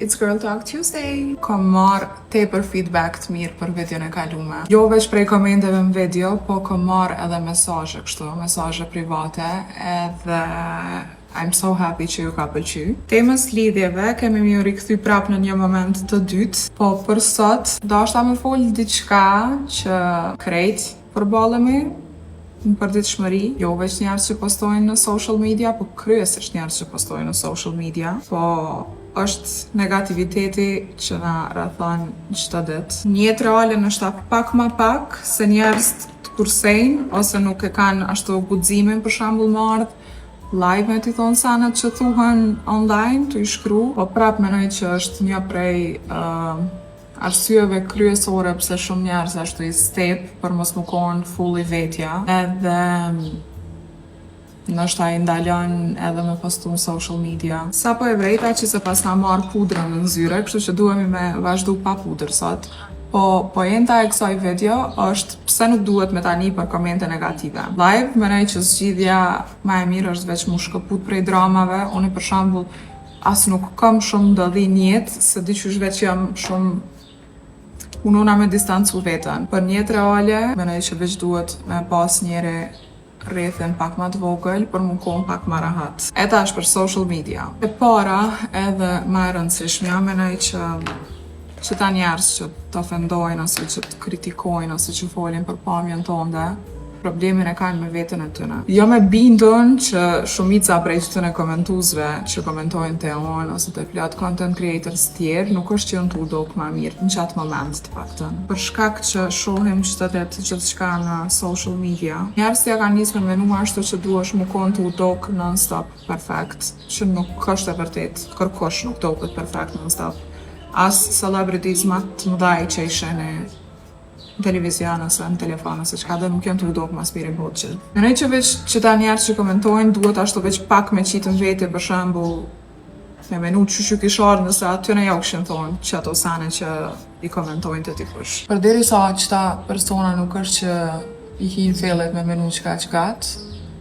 It's Girl Talk Tuesday! Kom marrë tepër feedback të mirë për videon e kalume. Jo veç prej komenteve në video, po kom marrë edhe mesazhe kështu, mesazhe private, edhe I'm so happy që ju ka pëlqy. Temës lidhjeve kemi më rikthy prap në një moment të dytë, po për sot dashta me fol diçka që krejt përballemi në përditshmëri, jo veç njerëz që postojnë në social media, po kryesisht njerëz që postojnë në social media, po është negativiteti që na rrethon çdo ditë. Në jetë reale është pak më pak se njerëz të kursejnë ose nuk e kanë ashtu guximin për shembull më ardh live me t'i thonë sanat që thuhen online, t'u i shkru, po prap menoj që është një prej arsyeve kryesore pse shumë njerëz ashtu i step për mos më konë full i vetja, edhe nështë i ndalon edhe me postu në social media. Sa po e vrejta që se pas ka marrë pudrën në zyre, kështu që duhemi me vazhdu pa pudrë sot. Po poenta e kësaj video është pse nuk duhet me tani për komente negative. Live, menoj që zgjidhja ma e mirë është veç mu shkëput prej dramave. Unë për shembull as nuk kam shumë ndodhi njetë, se di qysh veç jam shumë punona me distancu vetën. Për njetë reale, menoj që veç duhet me pas njëri rrethin pak më të vogël për më konë pak më rahat. E tash për social media. E para edhe më e rëndësishmja, menoj që ta njerëz që të ofendojnë ose që të kritikojnë ose që folin për pamjen tonde, problemin e kanë me veten e tyne. Jo me bindun që shumica prej këtyre komentuesve që komentojnë te unë ose te plot content creators tjerë, nuk është që unë t'u dok ma mirë në qatë moment të paktën. Për shkak që shohim që të gjithçka në social media, njerëz ja kanë nisë me menu ashtu që duhesh më konë t'u dok non-stop perfect, që nuk është e vërtet, kërkosh nuk doket perfect non-stop. As celebrities ma të mëdhaj që ishen në televizion ose në telefon ose çka dhe nuk janë të udok mas pire botë që. Menoj që veç që ta njerëz që komentojnë duhet ashtu veç pak me qitë në vete për shembull me menu që kishar nëse atyre ja u këshin thonë që ato sane që i komentojnë të dikush. Përderisa qëta persona nuk është që i hin fellet me menu qka,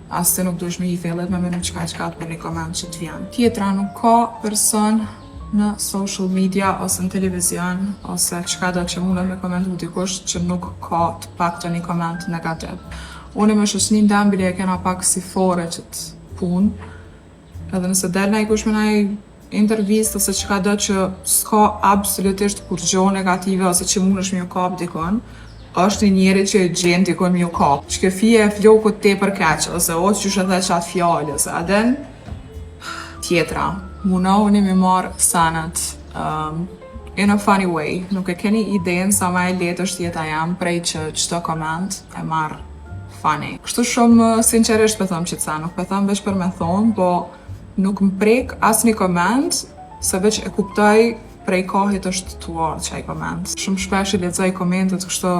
as se nuk duhesh me i fellet me menu qka për një koment që t'vjen. Tjetra nuk ka person në social media ose në televizion ose çka do që mundet me komentu dikush që nuk ka të paktën një koment negativ. Unë me shoqnin dembili e kena pak si fore që të punë, edhe nëse del na i kush me naj intervist ose çka do që s'ka absolutisht kur gjo negative ose që mundesh me ju kap dikon, është një njeri që e gjen dikon me ju kap. Që fije e flokut tepër keq ose o qysh edhe qatë fjallë ose aden tjetra. Munohuni me marrë sanat in a funny way. Nuk e keni idenë sa ma e letë është jeta jam prej që çdo koment e marrë funny. Kështu shumë sinqerisht për thëmë që ca, nuk për thëmë veç për me thonë, po nuk më prek asë një koment, se veç e kuptoj prej kohit është tuar qaj koment. Shumë shpesh i lexoj komentet kështu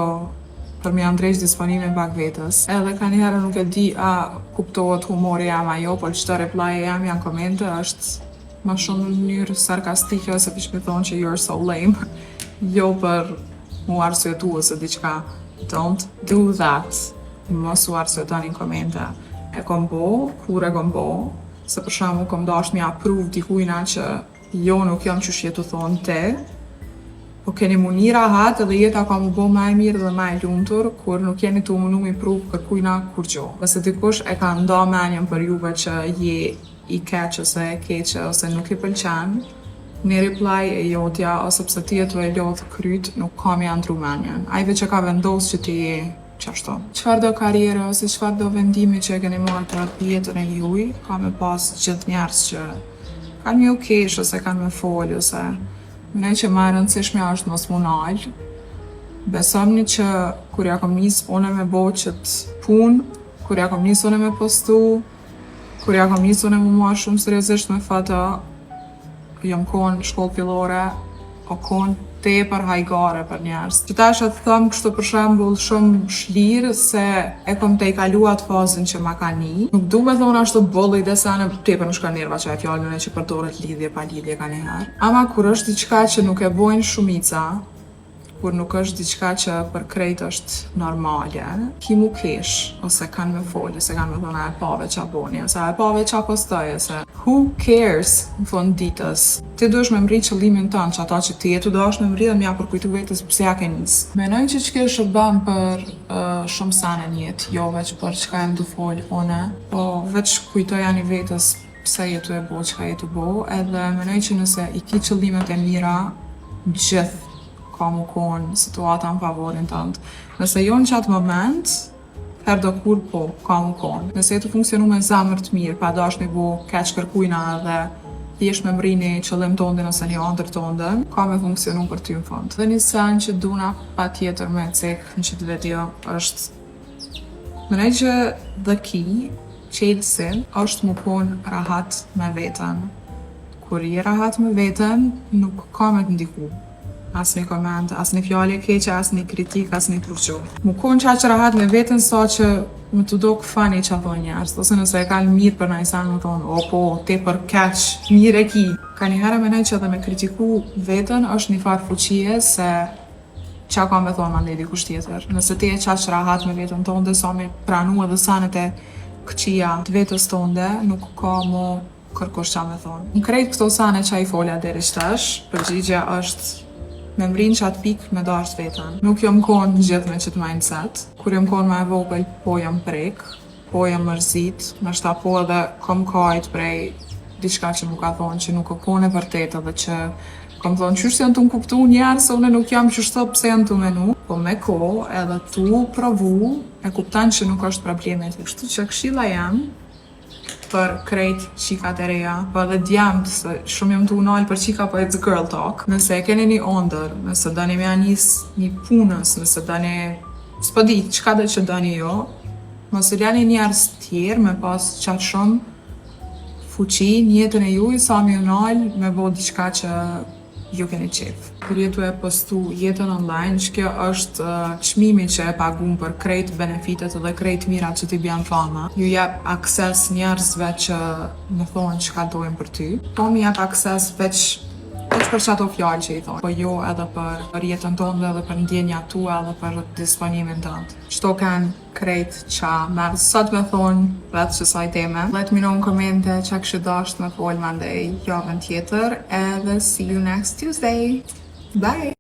për mi andrejsh disponimin bak vetës. Edhe ka njëherë nuk e di a kuptohet humori jam a jo, por qëto reply jam janë komente është ma shumë në mënyrë sarkastike ose pish me thonë që you're so lame. Jo për mu arsyetu ose diqka. Don't do that. Mos u arsyetoni në komente. E kom bo, kur e kom bo, se për shembull kom dash me approve dikujna që jo nuk jam qysh jetu thonë te, po keni muni rahat edhe jeta ka mu bo ma e mirë dhe ma e lumtur, kur nuk jeni tu munu mi prove kërkujna kur gjo. Nëse dikush e ka nda menjen për juve që je i keq ose e keqe ose nuk i pëlqen, një reply e jotja ose pse ti e tu e lodh kryt nuk ka mi andru menjen. Ajve që ka vendos që ti je qashtu. Qfar do karriere ose qfar do vendimi që e keni marrë për atë jetën e juj, ka me pas gjithë njerës që kanë me u kesh ose kanë me fol ose mënej që ma e rëndësishmja është mos mu nalë. Besomni që kur ja kom nis une me bo qëtë pun, kur ja kom nis une me postu, kur ja kom nisur e mu marrë shumë seriozisht me foto, jam konë shkollë fillore, o konë tepër hajgare për njerëz. Që tash e të thëmë kështu për shembull shumë shlirë se e kom te i kaluat fazën që ma ka ni. Nuk du me thonë ashtu bolli dhe sane tepër në shka nerva që e fjallën e që përdoret lidhje pa lidhje ka njëherë. Ama kur është diqka që nuk e bojnë shumica, kur nuk është diçka që për krejt është normale, ki mu kesh, ose kanë me folë, ose kanë me thonë a e pave qa boni, ose a e pave qa postoj, ose who cares në fund ditës. Ti duhesh me mri qëllimin tënë, që ata që ti jetu do është me mri dhe mja përkujtu vetës pëse ja ke njësë. Menoj që që kjo shërban për shumë sane njetë, jo veç për çka e mdu folë one, po veç kujtoja një vetës pse jetu e bo, çka jetu bo, edhe menoj që nëse i ki qëllimet e mira, gjithë ka mu konë situata në favorin tëndë. Nëse jo në qatë moment, her do kur po, ka mu konë. Nëse jetu funksionu me zamër të mirë, pa dash me bo keq kërkujna dhe jesh me mri një qëllim tënde nëse një andër tënde, ka me funksionu për ty në fund. Dhe një sen që duna pa tjetër me cek në qëtë video është mënej që the key, qelësin, është mu konë rahat me vetën. Kur je rahat me vetën, nuk ka me të ndiku. Asni koment, asni fjallë e keqe, asni kritik, asni kurqo. Mu konë qa që rahat me vetën sa që më të do këfani që thonë njerës, ose nëse e kalë mirë për në isan më thonë, o po, te për keq, mirë e ki. Ka një herë menoj që edhe me kritiku vetën është një farë fuqie se qa ka me thonë ma ndedi kusht tjetër. Nëse ti e qa që rahat me vetën tonde, sa me pranu edhe sanet e këqia të vetës tonde, nuk ka mu kërkosh qa me thonë. Në krejt këto sane qa i folja deri qtash, përgjigja është me mrin qatë pikë me dasht vetën. Nuk jom konë gjithë me qëtë mindset. Kur jom konë ma e vogël, po jom prek, po jom mërzit, nështë po edhe kom kajt prej diçka që mu ka thonë që nuk o konë e vërtet edhe që kom thonë qështë janë të më kuptu njerë se une nuk jam qështë pse janë të menu. Po me ko edhe tu provu e kuptan që nuk është problemet. Kështu që këshilla jam për krejt qikat e reja, po edhe djemët, se shumë jam të unalë për qika, po it's girl talk. Nëse e keni një ondër, nëse dani me anis një punës, nëse dani, s'po di, qka dhe që dani jo, mos e ljani njerës tjerë me pas qatë shumë fuqi, njëtën e ju i sa mi unalë me bo diqka që ju keni qef. Kur jetu e postu jetën online, që kjo është çmimi që e pagun për krejt benefitet dhe krejt mirat që t'i bjan fama. Ju jep akses njerëzve që më thonë çka dojnë për ty. Po mi jep akses veç për qato fjallë që i thonë, po jo edhe për jetën tonë edhe për ndjenja tua edhe për disponimin tënd. Qto kanë krejt qa merë sot me thonë vetë që saj teme. Let me know në komente qa kështë dasht me folë mandej javën tjetër edhe see you next Tuesday. Bye!